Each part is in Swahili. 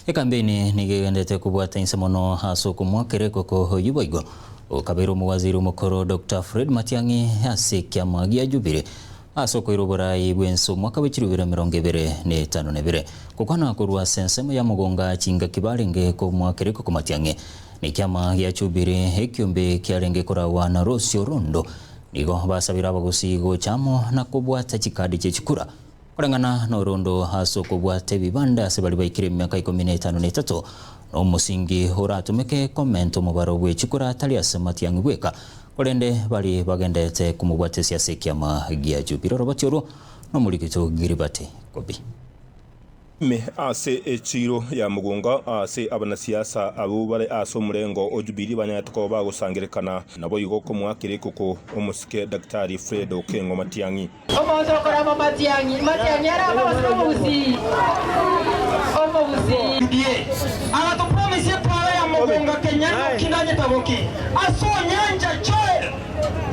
Ekambeni nigendete kubwata insemono hasoko mwakereko ko yuboigo okaberu muwaziri mukuru Dr. Fred Matiang'i asekia magia Jubilee asoko irobora ibwenso mwaka w'ekirubira 2022 kukwana kurwa sensemo ya mugonga chinga kibarenge ko mwakereko ko Matiang'i ni kiama gya Jubilee ekiumbe kiarenge korawa na Rosio Rondo nigo basabira abagusigo chamo na kubwata chikadi chekikura kurangana no Rondo hasoko bwate bibanda sebali baikire myaka 15 no musingi uratumike komento mubaro bw'ekikura talias Matiang'i bweka kurende bali bagendete kumubwatesia sekiama gya Jubilee robotiro no mulikito Giribate Kobi me ase echiro ya mugonga ase abanasiasa abo bare aso murengo Jubilee banyatko bagusangirekana nabo yigoko mwakireko ko omusike Dr. Fred Okengo Matiang'i omonto korama Matiang'i araba basomuzi omuzi die arato promise pale ya mugonga Kenya kinanye taboki aso nyanja choir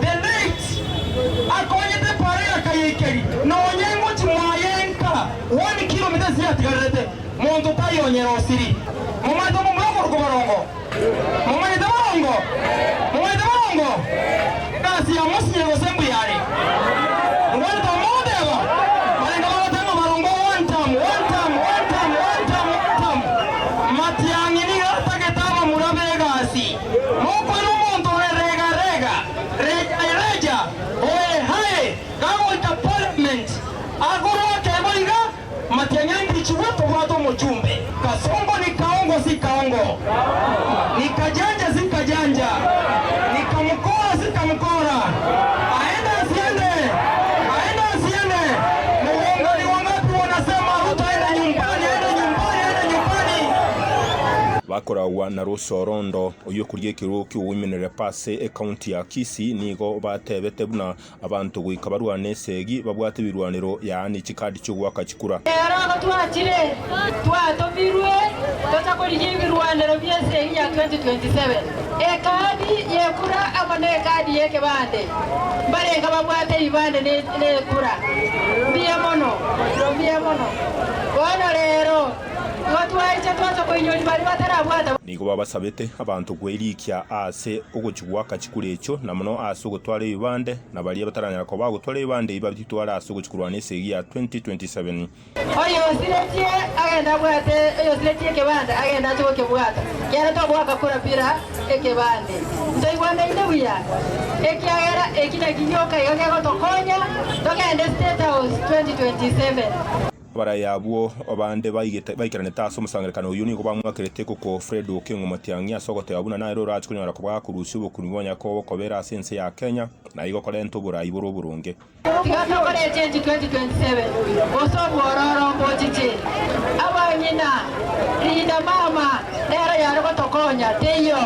the night akonye te pare akayekeri no nyengo timwayenka 1 kilometers ya tigarete monto tayonyera osiri mumato mumoko rukobarongo mumaito barongo kasi ya musinye gosembu yare ngwanta modeba malenga batango barongo one time Matiang'i ni ataketaba murabegasi moko n'umuntu rega oe hae gawo ita parliament agoro keboliga Matiang'i ndichiwato wato mujumbe kasongo ni kaongo si kaongo ni kajanja si kajanja ni kamukora si kamukora aenda asiende muongo ni wangapi wanasema utaenda nyumbani bakorawa na Rosio Rondo oyo kurye kiruki women repase county ya Kisii nigo batebete buna abantu gwikabarwa nesegi babwate birwaniro yani chikadi cyo gwaka chikura era twatire twatobirwe tutakorije birwaniro byese ya 2027 ekadi yekura amane kadi yeke bande barenga babwate ibande ne kura biye mono wana rero twatwaje twazokoinyoni bari batarabwata nigo babasabete abantu gwerikia ase ogukigwaka chikurecho namuno ase ogutwara ibande na bali bataranyara ko bagutwara ibande ibabitwara ase ogukikurwa nesegi ya 2027 oyo siletie agenda bwate ke bande agenda choke bwata yara to bwaka kura pira ekebande ndoibwanda indebuya ekiagera ekinaginyoka yoke gotokonya tokende State House 2027 bara yabwo abande bayikirane taso musangirekano uyu niko bamwakerete kuko Fred Okengo Matiang'i asogote abuna nairo rachikunyara kubwa kurusi bukunibonya ko kobera sense ya Kenya na igo korento burayi burunge tigata kore change 2027 oso bororo mbojije abanyina rinda mama era yaro gotokonya teyo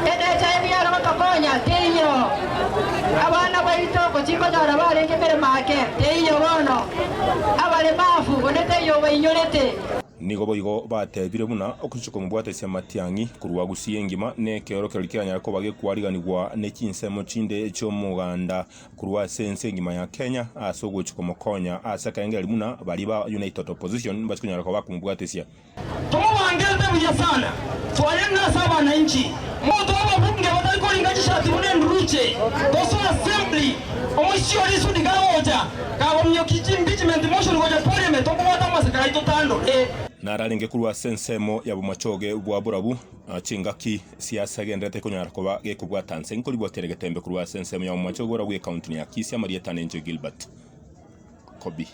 ene chani yaro gotokonya teyo abana baitoko chiko jara barenge mbere make teyo bono abale mafu bonete yo bayinyorete nigo boigo batebire buna okuchiko mubwatesia Matiang'i kurwa gusiyengima ne kero kerikanya ko bage kwariganirwa ne kinsemo chinde cyo muganda kurwa sense ngima ya Kenya asogo chiko mokonya asakenge limuna bali ba United Opposition basikunyara ko bakumubwatesia tumubangeze buya sana twayenga saba na inchi moto ababunge batariko lingajishati munene ruche doso assembly omushyo lisu digawoja kabomyo impeachment motion goja parliament okubata masakara itotando naralenge kurwa sensemo ya bumachoge bwa burabu chingaki siasa gendete kunyara ko bage kubwatanse nkori boterege tembe kurwa sensemo ya bumachoge bwa county ya Kisii Maria Tanenje Gilbert Kobi